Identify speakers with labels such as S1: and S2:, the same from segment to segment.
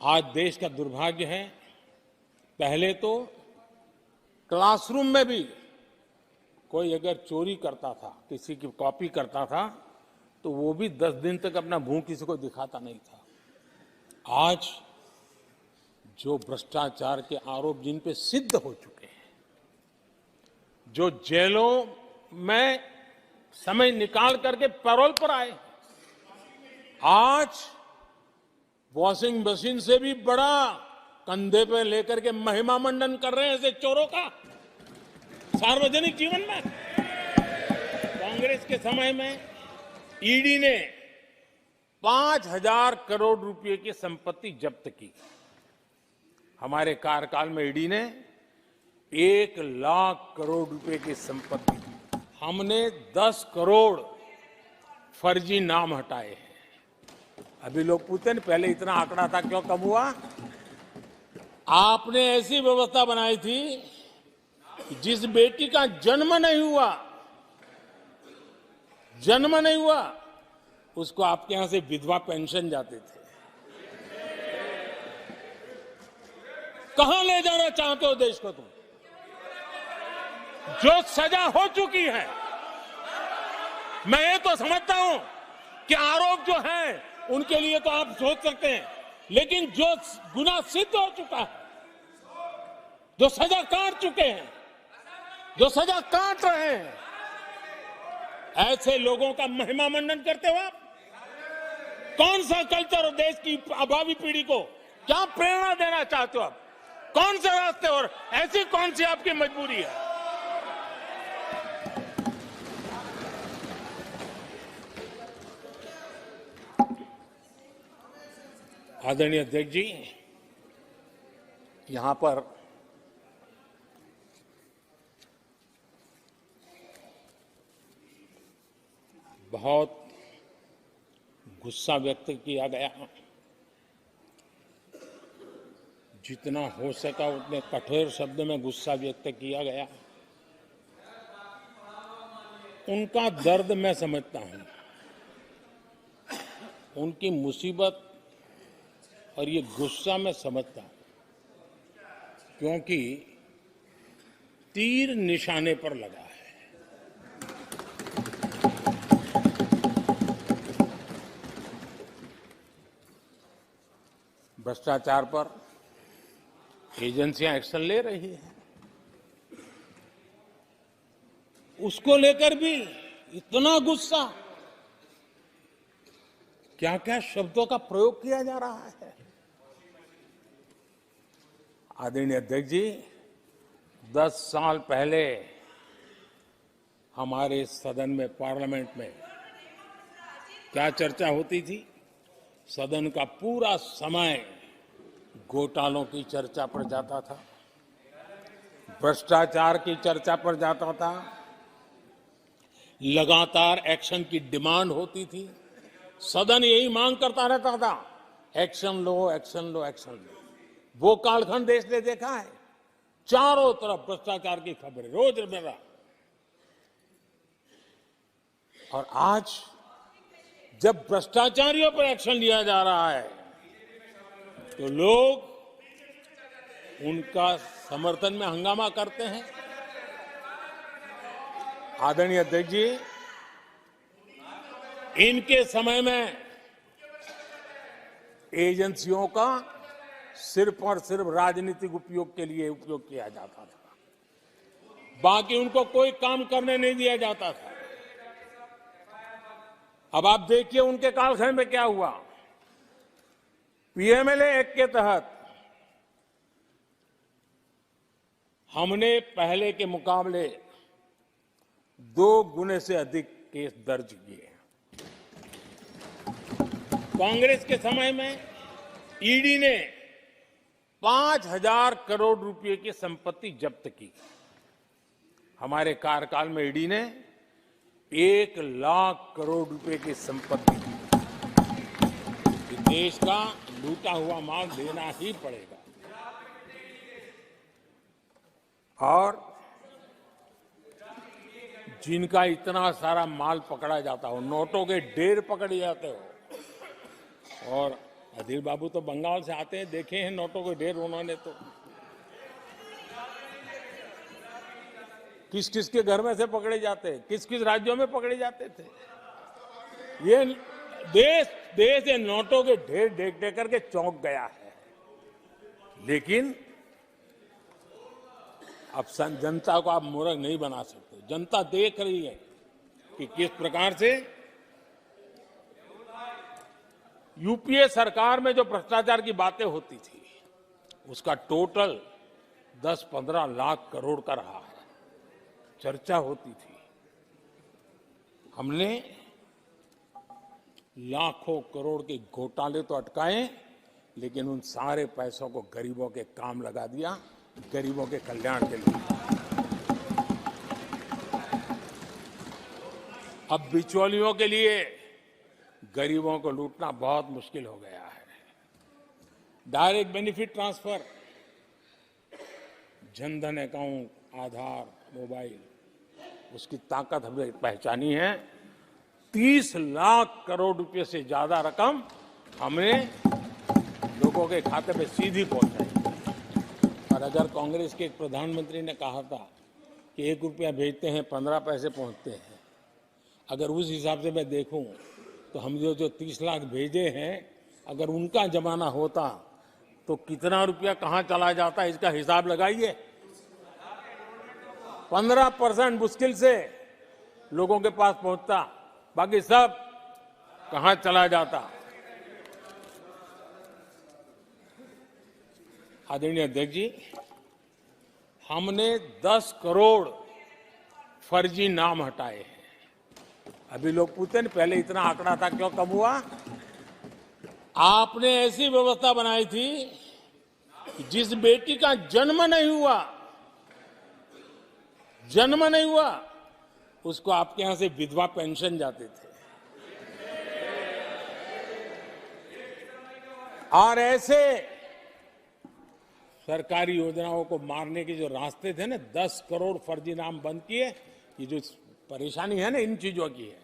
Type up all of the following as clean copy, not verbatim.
S1: आज देश का दुर्भाग्य है, पहले तो क्लासरूम में भी कोई अगर चोरी करता था, किसी की कॉपी करता था, तो वो भी 10 दिन तक अपना मुंह किसी को दिखाता नहीं था। आज जो भ्रष्टाचार के आरोप जिन पे सिद्ध हो चुके हैं, जो जेलों में समय निकाल करके पैरोल पर आए, आज वॉशिंग मशीन से भी बड़ा कंधे पे लेकर के महिमा मंडन कर रहे हैं ऐसे चोरों का सार्वजनिक जीवन में। कांग्रेस के समय में ईडी ने 5,000 करोड़ रुपए की संपत्ति जब्त की। हमारे कार्यकाल में ईडी ने 1 लाख करोड़ रुपए की संपत्ति, हमने 10 करोड़ फर्जी नाम हटाए हैं। अभी लोग पूछते हैं पहले इतना आंकड़ा था, क्यों कम हुआ? आपने ऐसी व्यवस्था बनाई थी कि जिस बेटी का जन्म नहीं हुआ उसको आपके यहां से विधवा पेंशन जाते थे। कहां ले जाना चाहते हो देश को तुम? जो सजा हो चुकी है, मैं ये तो समझता हूं कि आरोप जो है उनके लिए तो आप सोच सकते हैं, लेकिन जो गुनाह सिद्ध हो चुका है, जो सजा काट चुके हैं, जो सजा काट रहे हैं, ऐसे लोगों का महिमा मंडन करते हो आप? कौन सा कल्चर देश की भावी पीढ़ी को क्या प्रेरणा देना चाहते हो आप? कौन से रास्ते और ऐसी कौन सी आपकी मजबूरी है? आदरणीय अध्यक्ष जी, यहां पर बहुत गुस्सा व्यक्त किया गया। जितना हो सका उतने कठोर शब्द में गुस्सा व्यक्त किया गया। उनका दर्द मैं समझता हूं, उनकी मुसीबत और ये गुस्सा मैं समझता हूं, क्योंकि तीर निशाने पर लगा है। भ्रष्टाचार पर एजेंसियां एक्शन ले रही हैं, उसको लेकर भी इतना गुस्सा, क्या क्या शब्दों का प्रयोग किया जा रहा है। आदरणीय अध्यक्ष जी, 10 साल पहले हमारे सदन में, पार्लियामेंट में क्या चर्चा होती थी? सदन का पूरा समय घोटालों की चर्चा पर जाता था, भ्रष्टाचार की चर्चा पर जाता था, लगातार एक्शन की डिमांड होती थी। सदन यही मांग करता रहता था, एक्शन लो, एक्शन लो, एक्शन लो। वो कालखंड देश ने देखा है, चारों तरफ भ्रष्टाचार की खबरें रोजमर्रा। और आज जब भ्रष्टाचारियों पर एक्शन लिया जा रहा है, तो लोग उनका समर्थन में हंगामा करते हैं। आदरणीय अध्यक्ष जी, इनके समय में एजेंसियों का सिर्फ और सिर्फ राजनीतिक उपयोग के लिए उपयोग किया जाता था, बाकी उनको कोई काम करने नहीं दिया जाता था। अब आप देखिए उनके कालखंड में क्या हुआ। पीएमएलए एक्ट के तहत हमने पहले के मुकाबले 2 गुने से अधिक केस दर्ज किए। कांग्रेस के समय में ईडी ने 5,000 करोड़ रुपए की संपत्ति जब्त की। हमारे कार्यकाल में ईडी ने 1 लाख करोड़ रुपए की संपत्ति की। देश का लूटा हुआ माल देना ही पड़ेगा। और जिनका इतना सारा माल पकड़ा जाता हो, नोटों के ढेर पकड़े जाते हो, और अधीर बाबू तो बंगाल से आते हैं, देखे हैं नोटों के ढेर उन्होंने तो। किस किस के घर में से पकड़े जाते, किस किस राज्यों में पकड़े जाते थे। ये देश ये नोटों के ढेर देख देख करके चौंक गया है। लेकिन अब जनता को आप मूर्ख नहीं बना सकते। जनता देख रही है कि किस प्रकार से यूपीए सरकार में जो भ्रष्टाचार की बातें होती थी उसका टोटल 10-15 लाख करोड़ का रहा है, चर्चा होती थी। हमने लाखों करोड़ के घोटाले तो अटकाए, लेकिन उन सारे पैसों को गरीबों के काम लगा दिया, गरीबों के कल्याण के लिए। अब बिचौलियों के लिए गरीबों को लूटना बहुत मुश्किल हो गया है। Direct benefit transfer, Jan Dhan account, Aadhaar, mobile, उसकी ताकत हमने पहचानी है। 30 लाख करोड़ रुपए से ज्यादा रकम हमने लोगों के खाते में सीधी पहुंचाई। और अगर कांग्रेस के एक प्रधानमंत्री ने कहा था कि 1 रुपया भेजते हैं 15 पैसे पहुंचते हैं, अगर उस हिसाब से मैं देखूं तो हम जो 30 लाख भेजे हैं, अगर उनका जमाना होता तो कितना रुपया कहां चला जाता, इसका हिसाब लगाइए। 15% मुश्किल से लोगों के पास पहुंचता, बाकी सब कहां चला जाता। आदरणीय अध्यक्ष जी, हमने 10 करोड़ फर्जी नाम हटाए हैं। अभी लोग पूछते हैं पहले इतना आंकड़ा था, क्यों कम हुआ? आपने ऐसी व्यवस्था बनाई थी कि जिस बेटी का जन्म नहीं हुआ उसको आपके यहां से विधवा पेंशन जाते थे। और ऐसे सरकारी योजनाओं को मारने के जो रास्ते थे ना, 10 करोड़ फर्जी नाम बंद किए। ये जो परेशानी है ना इन चीजों की है,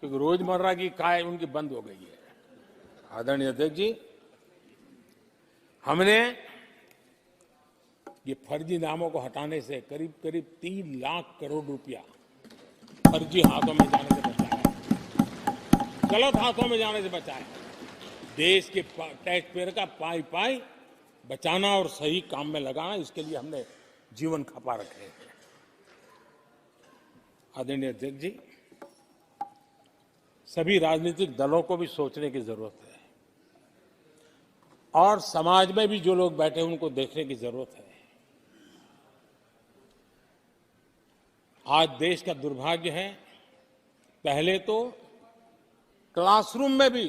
S1: क्योंकि रोजमर्रा की काय उनकी बंद हो गई है। आदरणीय अध्यक्ष जी, हमने ये फर्जी नामों को हटाने से करीब करीब 3 लाख करोड़ रुपया फर्जी हाथों में जाने से बचाया, गलत हाथों में जाने से बचाया। देश के टैक्स पेयर का पाई पाई बचाना और सही काम में लगाना, इसके लिए हमने जीवन खपा रखे हैं। आदरणीय अध्यक्ष जी, सभी राजनीतिक दलों को भी सोचने की जरूरत है और समाज में भी जो लोग बैठे हैं उनको देखने की जरूरत है। आज देश का दुर्भाग्य है, पहले तो क्लासरूम में भी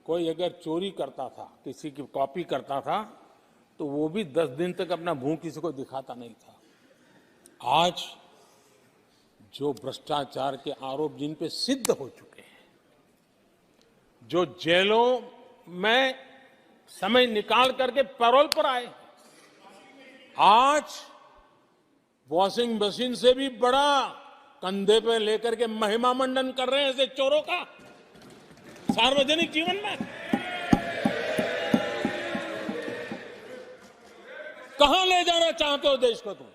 S1: कोई अगर चोरी करता था, किसी की कॉपी करता था, तो वो भी 10 दिन तक अपना मुंह किसी को दिखाता नहीं था। आज जो भ्रष्टाचार के आरोप जिन पे सिद्ध हो चुके हैं, जो जेलों में समय निकाल करके पैरोल पर आए, आज वॉशिंग मशीन से भी बड़ा कंधे पे लेकर के महिमा मंडन कर रहे हैं ऐसे चोरों का सार्वजनिक जीवन में। कहां ले जाना चाहते हो देश को तुम?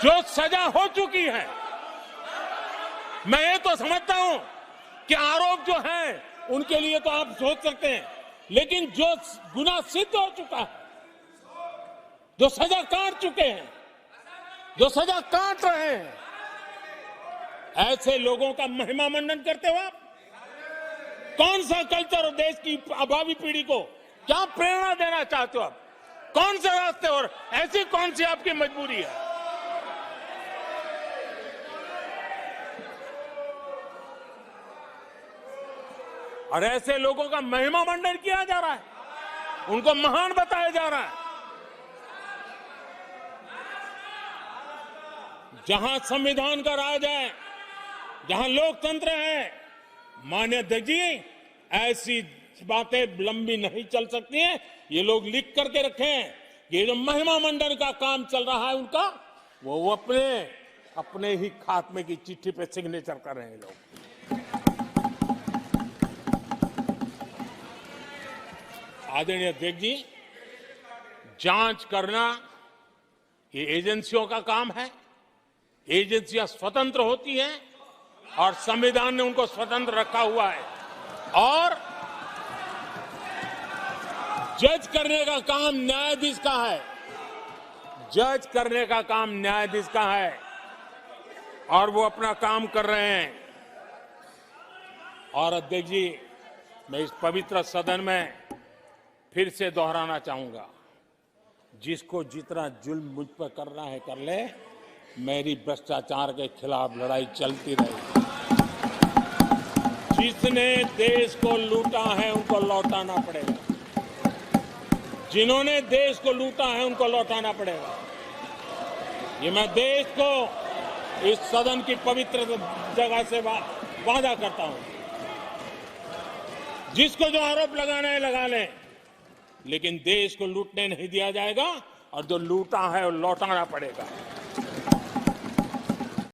S1: जो सजा हो चुकी है, मैं ये तो समझता हूं कि आरोप जो है उनके लिए तो आप सोच सकते हैं, लेकिन जो गुनाह सिद्ध हो चुका है, जो सजा काट चुके हैं, जो सजा काट रहे हैं, ऐसे लोगों का महिमा मंडन करते हो आप? कौन सा कल्चर और देश की अभावी पीढ़ी को क्या प्रेरणा देना चाहते हो आप? कौन से रास्ते और ऐसी कौन सी आपकी मजबूरी है? और ऐसे लोगों का महिमा मंडन किया जा रहा है, उनको महान बताया जा रहा है। जहां संविधान का राज है, जहां लोकतंत्र है, माननीय अध्यक्ष जी, ऐसी बातें लंबी नहीं चल सकती हैं। ये लोग लिख करके रखें, ये जो महिमा मंडन का काम चल रहा है उनका, वो अपने ही खात्मे की चिट्ठी पे सिग्नेचर कर रहे हैं लोग। आदरणीय अध्यक्ष जी, जांच करना ये एजेंसियों का काम है। एजेंसियां स्वतंत्र होती हैं और संविधान ने उनको स्वतंत्र रखा हुआ है। और जज करने का काम न्यायाधीश का है। जज करने का काम न्यायाधीश का है और वो अपना काम कर रहे हैं। और अध्यक्ष जी, मैं इस पवित्र सदन में फिर से दोहराना चाहूंगा, जिसको जितना जुल्म मुझ पर करना है कर ले, मेरी भ्रष्टाचार के खिलाफ लड़ाई चलती रहेगी। जिसने देश को लूटा है उनको लौटाना पड़ेगा। जिन्होंने देश को लूटा है उनको लौटाना पड़ेगा। ये मैं देश को इस सदन की पवित्र जगह से वादा करता हूं। जिसको जो आरोप लगाना है लगा लें, लेकिन देश को लूटने नहीं दिया जाएगा और जो लूटा है वो लौटाना पड़ेगा।